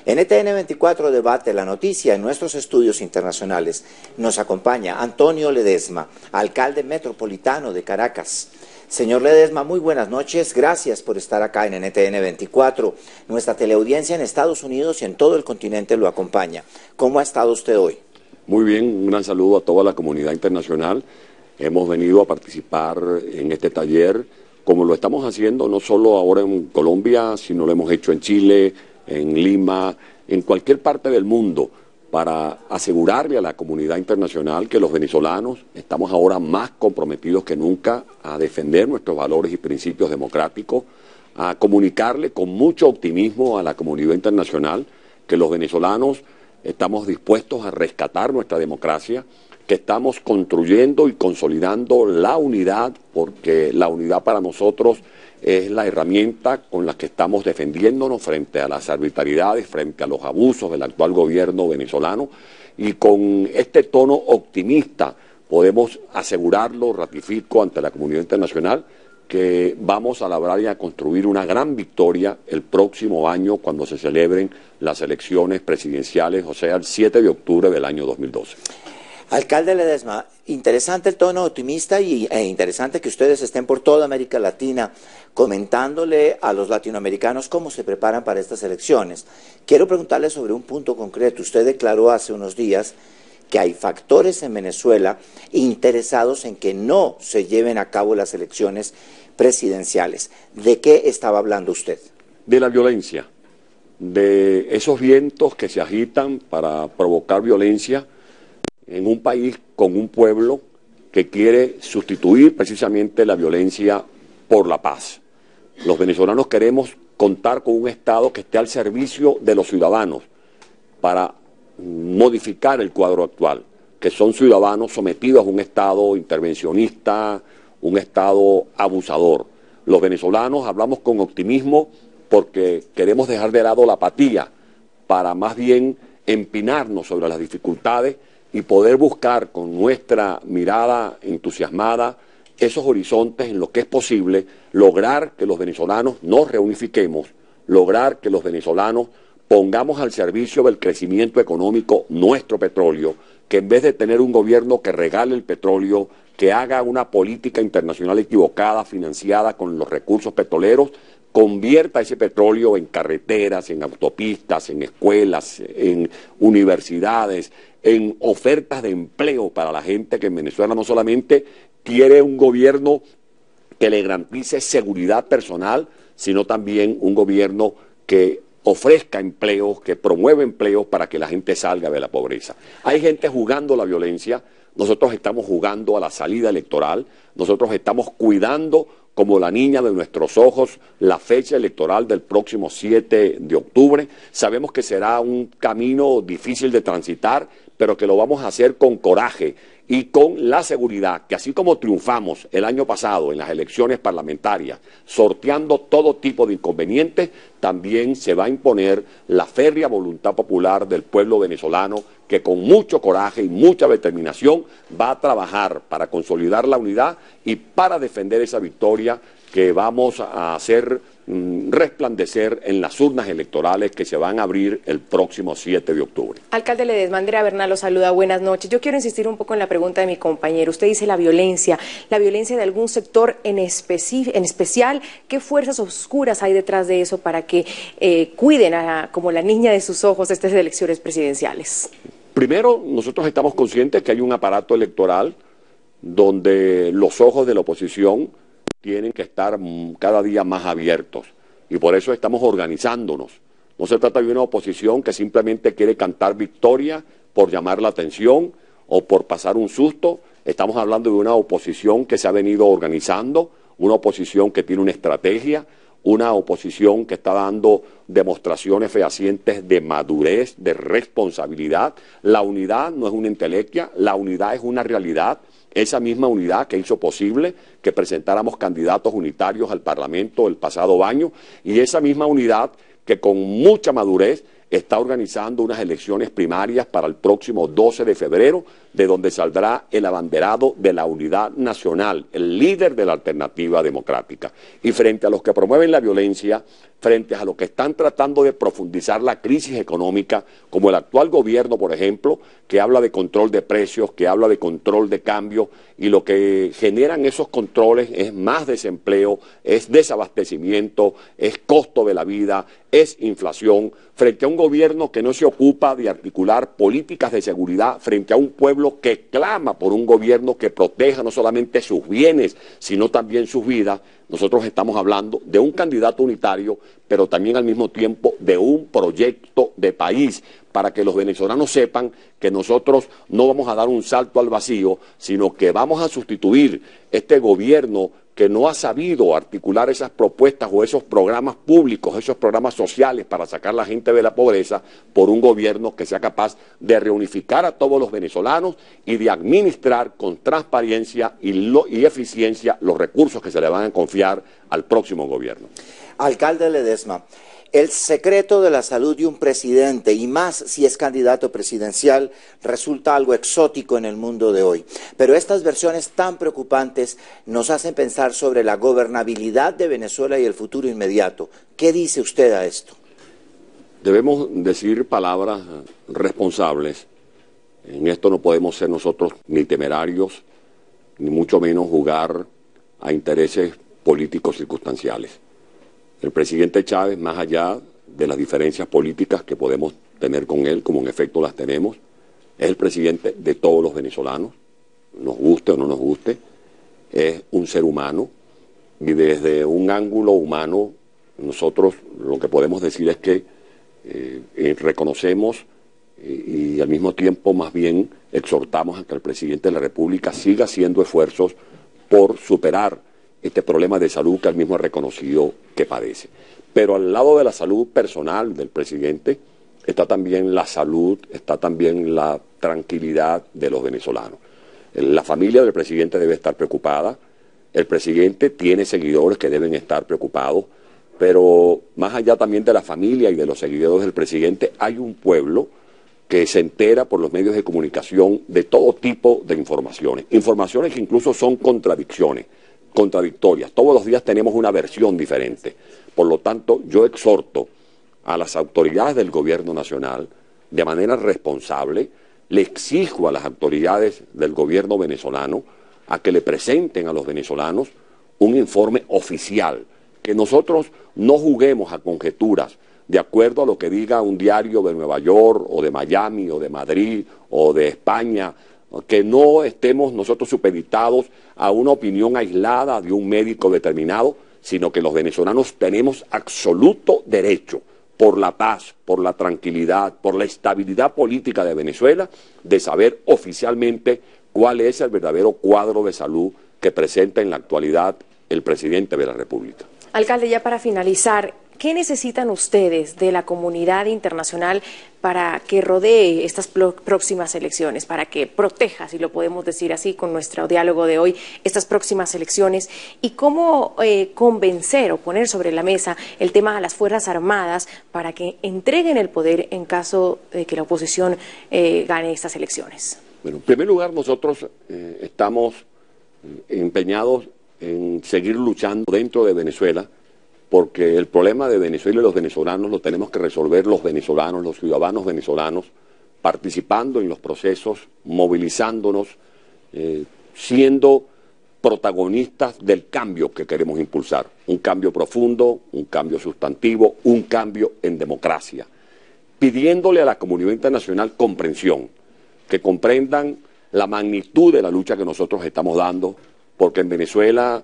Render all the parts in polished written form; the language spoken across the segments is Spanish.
NTN 24 debate la noticia en nuestros estudios internacionales. Nos acompaña Antonio Ledesma, alcalde metropolitano de Caracas. Señor Ledesma, muy buenas noches. Gracias por estar acá en NTN 24. Nuestra teleaudiencia en Estados Unidos y en todo el continente lo acompaña. ¿Cómo ha estado usted hoy? Muy bien, un gran saludo a toda la comunidad internacional. Hemos venido a participar en este taller, como lo estamos haciendo no solo ahora en Colombia, sino lo hemos hecho en Chile, en Lima, en cualquier parte del mundo, para asegurarle a la comunidad internacional que los venezolanos estamos ahora más comprometidos que nunca a defender nuestros valores y principios democráticos, a comunicarle con mucho optimismo a la comunidad internacional que los venezolanos estamos dispuestos a rescatar nuestra democracia, que estamos construyendo y consolidando la unidad, porque la unidad para nosotros es la herramienta con la que estamos defendiéndonos frente a las arbitrariedades, frente a los abusos del actual gobierno venezolano, y con este tono optimista podemos asegurarlo, ratifico ante la comunidad internacional, que vamos a lograr y a construir una gran victoria el próximo año cuando se celebren las elecciones presidenciales, o sea, el 7 de octubre del año 2012. Alcalde Ledesma, interesante el tono optimista e interesante que ustedes estén por toda América Latina comentándole a los latinoamericanos cómo se preparan para estas elecciones. Quiero preguntarle sobre un punto concreto. Usted declaró hace unos días que hay factores en Venezuela interesados en que no se lleven a cabo las elecciones presidenciales. ¿De qué estaba hablando usted? De la violencia, de esos vientos que se agitan para provocar violencia en un país con un pueblo que quiere sustituir precisamente la violencia por la paz. Los venezolanos queremos contar con un Estado que esté al servicio de los ciudadanos para modificar el cuadro actual, que son ciudadanos sometidos a un Estado intervencionista, un Estado abusador. Los venezolanos hablamos con optimismo porque queremos dejar de lado la apatía para más bien empinarnos sobre las dificultades y poder buscar con nuestra mirada entusiasmada esos horizontes en lo que es posible, lograr que los venezolanos nos reunifiquemos, lograr que los venezolanos pongamos al servicio del crecimiento económico nuestro petróleo, que en vez de tener un gobierno que regale el petróleo, que haga una política internacional equivocada, financiada con los recursos petroleros, convierta ese petróleo en carreteras, en autopistas, en escuelas, en universidades, en ofertas de empleo para la gente que en Venezuela no solamente quiere un gobierno que le garantice seguridad personal, sino también un gobierno que ofrezca empleos, que promueva empleos para que la gente salga de la pobreza. Hay gente jugando la violencia, nosotros estamos jugando a la salida electoral, nosotros estamos cuidando como la niña de nuestros ojos la fecha electoral del próximo 7 de octubre. Sabemos que será un camino difícil de transitar, pero que lo vamos a hacer con coraje y con la seguridad que así como triunfamos el año pasado en las elecciones parlamentarias, sorteando todo tipo de inconvenientes, también se va a imponer la férrea voluntad popular del pueblo venezolano, que con mucho coraje y mucha determinación va a trabajar para consolidar la unidad y para defender esa victoria que vamos a hacer resplandecer en las urnas electorales que se van a abrir el próximo 7 de octubre. Alcalde Ledesma, Andrea Bernal lo saluda, buenas noches. Yo quiero insistir un poco en la pregunta de mi compañero. Usted dice la violencia de algún sector en especial. ¿Qué fuerzas oscuras hay detrás de eso para que cuiden como la niña de sus ojos estas elecciones presidenciales? Primero, nosotros estamos conscientes que hay un aparato electoral donde los ojos de la oposición tienen que estar cada día más abiertos y por eso estamos organizándonos. No se trata de una oposición que simplemente quiere cantar victoria por llamar la atención o por pasar un susto. Estamos hablando de una oposición que se ha venido organizando, una oposición que tiene una estrategia, una oposición que está dando demostraciones fehacientes de madurez, de responsabilidad. La unidad no es una entelequia, la unidad es una realidad. Esa misma unidad que hizo posible que presentáramos candidatos unitarios al Parlamento el pasado año y esa misma unidad que con mucha madurez está organizando unas elecciones primarias para el próximo 12 de febrero, de donde saldrá el abanderado de la unidad nacional, el líder de la alternativa democrática. Y frente a los que promueven la violencia, frente a los que están tratando de profundizar la crisis económica, como el actual gobierno, por ejemplo, que habla de control de precios, que habla de control de cambio, y lo que generan esos controles es más desempleo, es desabastecimiento, es costo de la vida, es inflación, frente a un gobierno que no se ocupa de articular políticas de seguridad, frente a un pueblo que clama por un gobierno que proteja no solamente sus bienes, sino también sus vidas. Nosotros estamos hablando de un candidato unitario, pero también al mismo tiempo de un proyecto de país, para que los venezolanos sepan que nosotros no vamos a dar un salto al vacío, sino que vamos a sustituir este gobierno que no ha sabido articular esas propuestas o esos programas públicos, esos programas sociales para sacar a la gente de la pobreza, por un gobierno que sea capaz de reunificar a todos los venezolanos y de administrar con transparencia y eficiencia los recursos que se le van a confiar al próximo gobierno. Alcalde Ledesma, el secreto de la salud de un presidente, y más si es candidato presidencial, resulta algo exótico en el mundo de hoy. Pero estas versiones tan preocupantes nos hacen pensar sobre la gobernabilidad de Venezuela y el futuro inmediato. ¿Qué dice usted a esto? Debemos decir palabras responsables. En esto no podemos ser nosotros ni temerarios, ni mucho menos jugar a intereses políticos circunstanciales. El presidente Chávez, más allá de las diferencias políticas que podemos tener con él, como en efecto las tenemos, es el presidente de todos los venezolanos, nos guste o no nos guste, es un ser humano, y desde un ángulo humano nosotros lo que podemos decir es que reconocemos y al mismo tiempo más bien exhortamos a que el presidente de la República siga haciendo esfuerzos por superar este problema de salud que él mismo ha reconocido que padece. Pero al lado de la salud personal del presidente está también la salud, está también la tranquilidad de los venezolanos. La familia del presidente debe estar preocupada, el presidente tiene seguidores que deben estar preocupados, pero más allá también de la familia y de los seguidores del presidente, hay un pueblo que se entera por los medios de comunicación de todo tipo de informaciones que incluso son contradictorias. Todos los días tenemos una versión diferente. Por lo tanto, yo exhorto a las autoridades del gobierno nacional, de manera responsable, le exijo a las autoridades del gobierno venezolano a que le presenten a los venezolanos un informe oficial, que nosotros no juguemos a conjeturas de acuerdo a lo que diga un diario de Nueva York o de Miami o de Madrid o de España, que no estemos nosotros supeditados a una opinión aislada de un médico determinado, sino que los venezolanos tenemos absoluto derecho, por la paz, por la tranquilidad, por la estabilidad política de Venezuela, de saber oficialmente cuál es el verdadero cuadro de salud que presenta en la actualidad el presidente de la República. Alcalde, ya para finalizar, ¿qué necesitan ustedes de la comunidad internacional para que rodee estas próximas elecciones, para que proteja, si lo podemos decir así, con nuestro diálogo de hoy, estas próximas elecciones? ¿Y cómo convencer o poner sobre la mesa el tema a las Fuerzas Armadas para que entreguen el poder en caso de que la oposición gane estas elecciones? Bueno, en primer lugar, nosotros estamos empeñados en seguir luchando dentro de Venezuela, porque el problema de Venezuela y los venezolanos lo tenemos que resolver los venezolanos, los ciudadanos venezolanos, participando en los procesos, movilizándonos, siendo protagonistas del cambio que queremos impulsar. Un cambio profundo, un cambio sustantivo, un cambio en democracia. Pidiéndole a la comunidad internacional comprensión, que comprendan la magnitud de la lucha que nosotros estamos dando, porque en Venezuela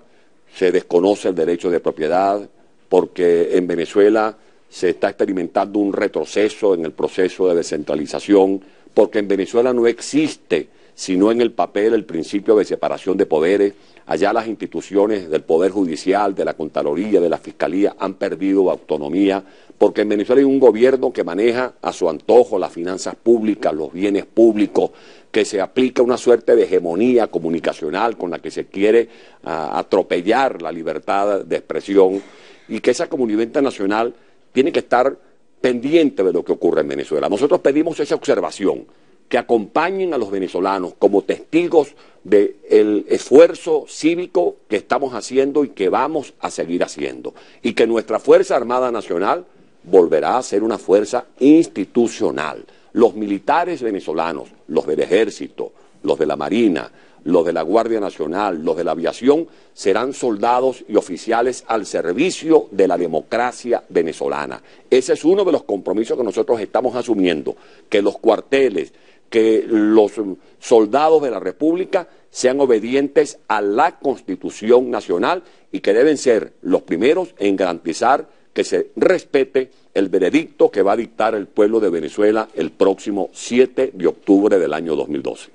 se desconoce el derecho de propiedad, porque en Venezuela se está experimentando un retroceso en el proceso de descentralización, porque en Venezuela no existe, sino en el papel, el principio de separación de poderes. Allá las instituciones del Poder Judicial, de la Contraloría, de la Fiscalía han perdido autonomía, porque en Venezuela hay un gobierno que maneja a su antojo las finanzas públicas, los bienes públicos, que se aplica una suerte de hegemonía comunicacional con la que se quiere atropellar la libertad de expresión, y que esa comunidad internacional tiene que estar pendiente de lo que ocurre en Venezuela. Nosotros pedimos esa observación, que acompañen a los venezolanos como testigos del esfuerzo cívico que estamos haciendo y que vamos a seguir haciendo. Y que nuestra Fuerza Armada Nacional volverá a ser una fuerza institucional. Los militares venezolanos, los del Ejército, los de la Marina, los de la Guardia Nacional, los de la Aviación, serán soldados y oficiales al servicio de la democracia venezolana. Ese es uno de los compromisos que nosotros estamos asumiendo, que los cuarteles, que los soldados de la República sean obedientes a la Constitución Nacional y que deben ser los primeros en garantizar que se respete el veredicto que va a dictar el pueblo de Venezuela el próximo 7 de octubre del año 2012.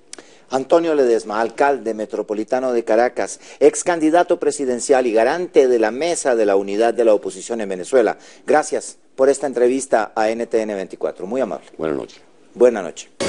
Antonio Ledesma, alcalde metropolitano de Caracas, ex candidato presidencial y garante de la Mesa de la Unidad de la Oposición en Venezuela. Gracias por esta entrevista a NTN 24. Muy amable. Buenas noches. Buenas noches.